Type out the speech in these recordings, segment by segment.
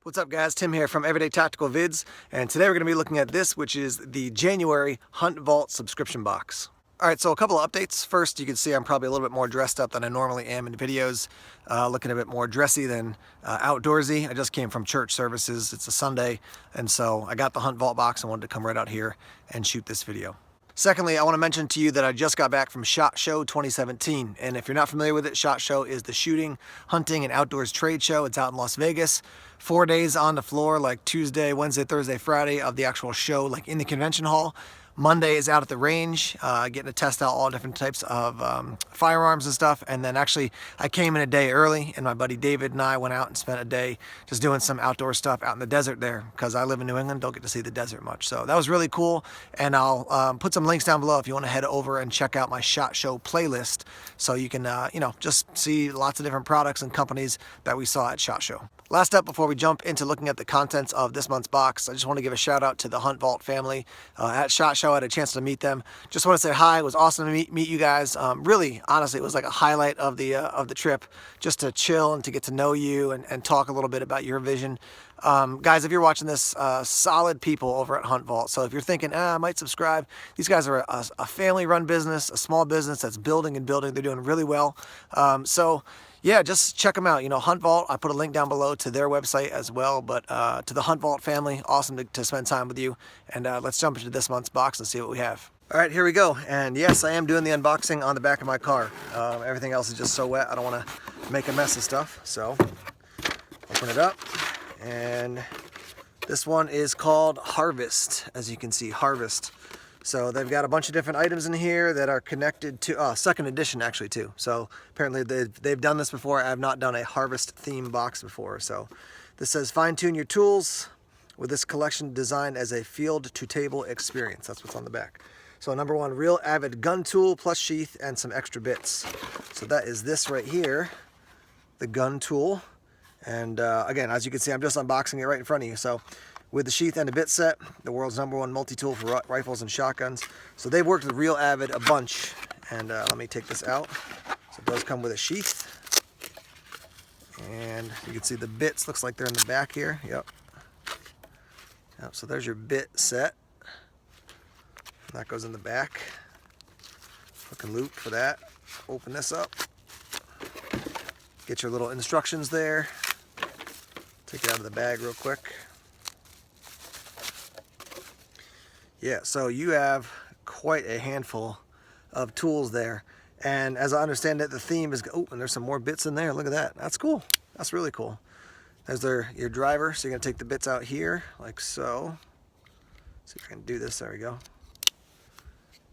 What's up guys, Tim here from Everyday Tactical Vids, and today we're going to be looking at this, which is the January Hunt Vault subscription box. Alright, so a couple of updates. First, you can see I'm probably a little bit more dressed up than I normally am in videos, looking a bit more dressy than outdoorsy. I just came from church services, it's a Sunday, and so I got the Hunt Vault box and wanted to come right out here and shoot this video. Secondly, I want to mention to you that I just got back from SHOT Show 2017, and if you're not familiar with it, SHOT Show is the shooting, hunting, and outdoors trade show. It's out in Las Vegas. 4 days on the floor, like Tuesday, Wednesday, Thursday, Friday of the actual show, like in the convention hall. Monday is out at the range, getting to test out all different types of firearms and stuff. And then actually, I came in a day early, and my buddy David and I went out and spent a day just doing some outdoor stuff out in the desert there, because I live in New England, don't get to see the desert much. So that was really cool, and I'll put some links down below if you want to head over and check out my SHOT Show playlist, so you can, just see lots of different products and companies that we saw at SHOT Show. Last up, before we jump into looking at the contents of this month's box, I just want to give a shout out to the Hunt Vault family at SHOT Show. I had a chance to meet them. Just want to say hi. It was awesome to meet you guys. Really, honestly, it was like a highlight of the trip, just to chill and to get to know you and talk a little bit about your vision. Guys, if you're watching this, solid people over at Hunt Vault. So if you're thinking, I might subscribe, these guys are a family-run business, a small business that's building and building. They're doing really well. Yeah, just check them out. Hunt Vault, I put a link down below to their website as well. But to the Hunt Vault family, awesome to spend time with you. And let's jump into this month's box and see what we have. All right, here we go. And yes, I am doing the unboxing on the back of my car. Everything else is just so wet, I don't want to make a mess of stuff. So, open it up. And this one is called Harvest. As you can see, Harvest. So they've got a bunch of different items in here that are connected to, second edition actually too. So apparently they've done this before. I have not done a Harvest theme box before. So this says, fine tune your tools with this collection designed as a field to table experience. That's what's on the back. So number one, real avid gun tool plus sheath and some extra bits. So that is this right here, the gun tool. And again, as you can see, I'm just unboxing it right in front of you. So with the sheath and a bit set, the world's #1 multi-tool for rifles and shotguns. So they've worked with Real Avid a bunch. And let me take this out. So it does come with a sheath. And you can see the bits, looks like they're in the back here. Yep. So there's your bit set. And that goes in the back. Hook and loop for that. Open this up. Get your little instructions there. Take it out of the bag real quick. Yeah, so you have quite a handful of tools there. And as I understand it, the theme is, oh, and there's some more bits in there. Look at that. That's cool. That's really cool. There's your driver. So you're going to take the bits out here, like so. See if I can do this. There we go.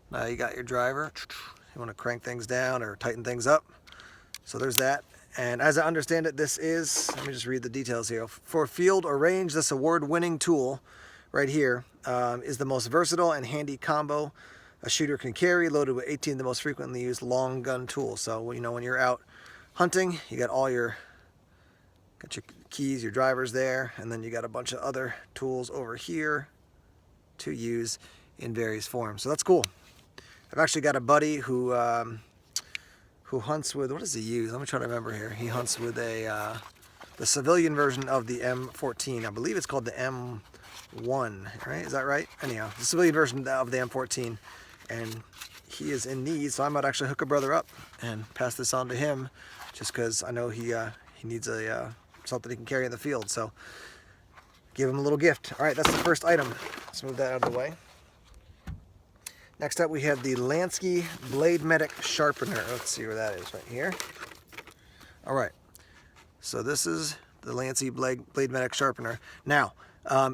Now you got your driver. You want to crank things down or tighten things up. So there's that. And as I understand it, this is, let me just read the details here. For field or range, this award-winning tool right here is the most versatile and handy combo a shooter can carry, loaded with 18 of the most frequently used long gun tools. So, when you're out hunting, you got your keys, your drivers there, and then you got a bunch of other tools over here to use in various forms. So that's cool. I've actually got a buddy who hunts with, what does he use? Let me try to remember here. He hunts with the civilian version of the M14. I believe it's called the M1, right? Is that right? Anyhow, the civilian version of the M14. And he is in need, so I might actually hook a brother up and pass this on to him, just because I know he needs something he can carry in the field. So give him a little gift. All right, that's the first item. Let's move that out of the way. Next up, we have the Lansky Blade Medic Sharpener. Let's see where that is, right here. All right, so this is the Lansky Blade Medic Sharpener. Now,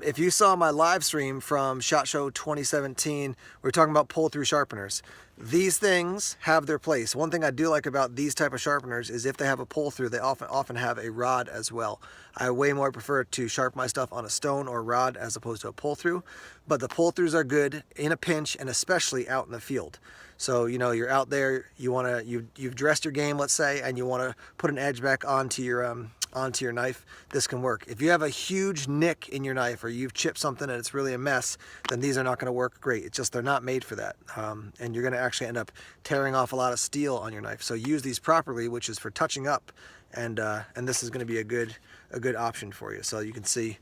if you saw my live stream from SHOT Show 2017, we were talking about pull-through sharpeners. These things have their place. One thing I do like about these type of sharpeners is if they have a pull-through, they often have a rod as well. I way more prefer to sharpen my stuff on a stone or rod as opposed to a pull-through. But the pull-throughs are good in a pinch, and especially out in the field. So, you're out there, you've dressed your game, let's say, and you want to put an edge back onto your knife. This can work. If you have a huge nick in your knife, or you've chipped something and it's really a mess, then these are not going to work great. It's just they're not made for that, and you're going to actually end up tearing off a lot of steel on your knife. So use these properly, which is for touching up and this is going to be a good option for you. So you can see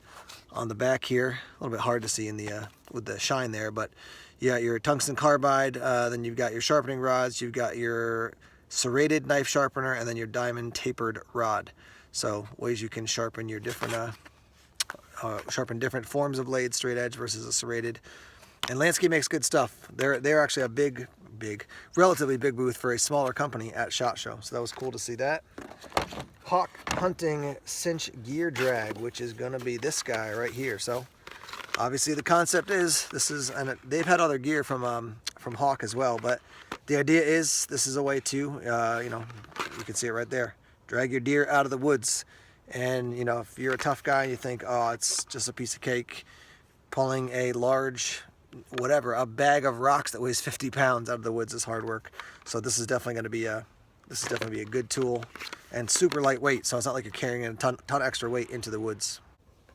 on the back here, a little bit hard to see in the with the shine there, but you got your tungsten carbide, then you've got your sharpening rods, you've got your serrated knife sharpener, and then your diamond tapered rod. So ways you can sharpen your different sharpen different forms of blades, straight edge versus a serrated. And Lansky makes good stuff. They're actually a relatively big booth for a smaller company at SHOT Show. So that was cool to see that. Hawk Hunting Cinch Gear Drag, which is going to be this guy right here. So obviously the concept is and they've had other gear from Hawk as well, but the idea is this is a way to you know, you can see it right there, drag your deer out of the woods. And you know, if you're a tough guy and you think, oh, it's just a piece of cake, pulling a large a bag of rocks that weighs 50 pounds out of the woods is hard work. So this is definitely going to be a good tool, and super lightweight, so it's not like you're carrying a ton of extra weight into the woods.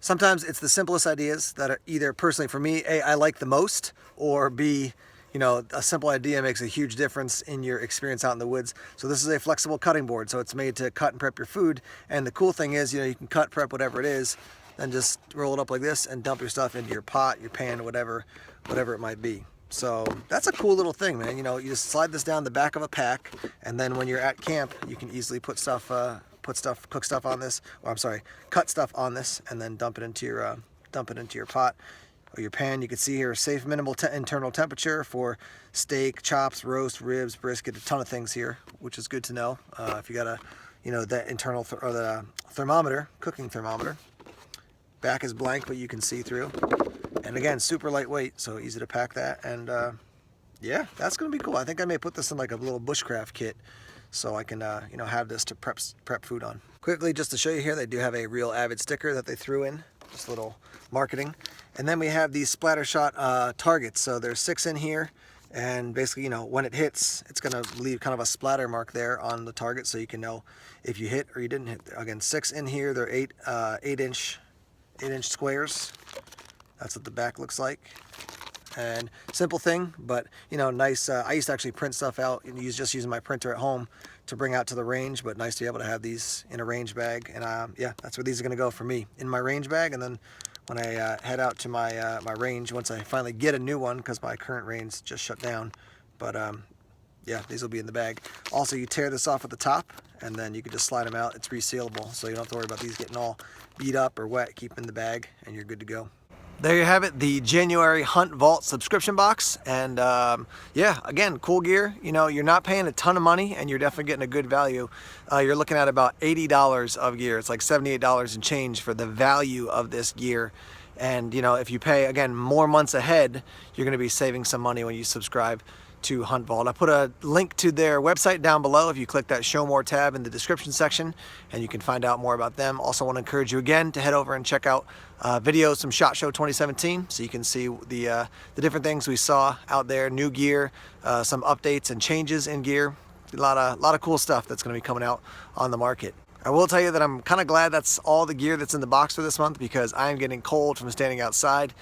Sometimes it's the simplest ideas that are either, personally for me, A, I like the most, or B, you know, a simple idea makes a huge difference in your experience out in the woods. So this is a flexible cutting board, so it's made to cut and prep your food. And the cool thing is, you know, you can cut, prep, whatever it is, then just roll it up like this and dump your stuff into your pot, your pan, whatever it might be. So that's a cool little thing, man. You know, you just slide this down the back of a pack, and then when you're at camp, you can easily cook stuff on this, or I'm sorry, cut stuff on this, and then dump it into your pot or your pan. You can see here safe minimal internal temperature for steak, chops, roast, ribs, brisket, a ton of things here, which is good to know. If you got a, you know, that internal or the thermometer, cooking thermometer. Back is blank, but you can see through. And again, super lightweight, so easy to pack that. And yeah, that's gonna be cool. I think I may put this in like a little bushcraft kit, so I can you know, have this to prep food on. Quickly, just to show you here, they do have a Real Avid sticker that they threw in, just a little marketing. And then we have these Splattershot targets. So there's 6 in here, and basically, you know, when it hits, it's gonna leave kind of a splatter mark there on the target, so you can know if you hit or you didn't hit. Again, 6 in here. They're 8-inch squares. That's what the back looks like. And simple thing, but you know, nice. I used to actually print stuff out and just using my printer at home to bring out to the range, but nice to be able to have these in a range bag. And yeah, that's where these are gonna go for me, in my range bag. And then when I head out to my my range, once I finally get a new one, because my current range just shut down. But yeah, these will be in the bag. Also, you tear this off at the top, and then you can just slide them out. It's resealable, so you don't have to worry about these getting all beat up or wet. Keep them in the bag, and you're good to go. There you have it, the January Hunt Vault subscription box. And yeah, again, cool gear. You know, you're not paying a ton of money, and you're definitely getting a good value. You're looking at about $80 of gear. It's like $78 and change for the value of this gear. And you know, if you pay, again, more months ahead, you're gonna be saving some money when you subscribe to Hunt Vault. I put a link to their website down below if you click that Show More tab in the description section, and you can find out more about them. Also want to encourage you again to head over and check out videos from SHOT Show 2017, so you can see the different things we saw out there, new gear, some updates and changes in gear. A lot of cool stuff that's going to be coming out on the market. I will tell you that I'm kind of glad that's all the gear that's in the box for this month, because I am getting cold from standing outside.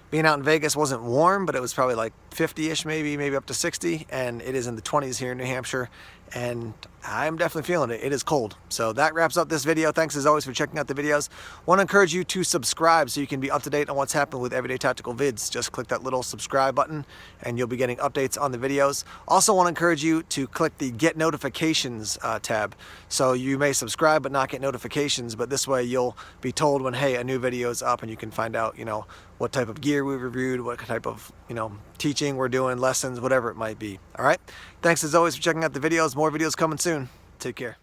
Being out in Vegas wasn't warm, but it was probably like 50-ish, maybe up to 60, and it is in the 20s here in New Hampshire, and I'm definitely feeling it. It is cold. So that wraps up this video. Thanks as always for checking out the videos. Want to encourage you to subscribe so you can be up to date on what's happening with Everyday Tactical Vids. Just click that little subscribe button and you'll be getting updates on the videos. Also want to encourage you to click the Get Notifications tab. So you may subscribe but not get notifications, but this way you'll be told when, hey, a new video is up, and you can find out, you know, what type of gear we reviewed, what type of, you know, teaching we're doing, lessons, whatever it might be. All right. Thanks as always for checking out the videos. More videos coming soon. Take care.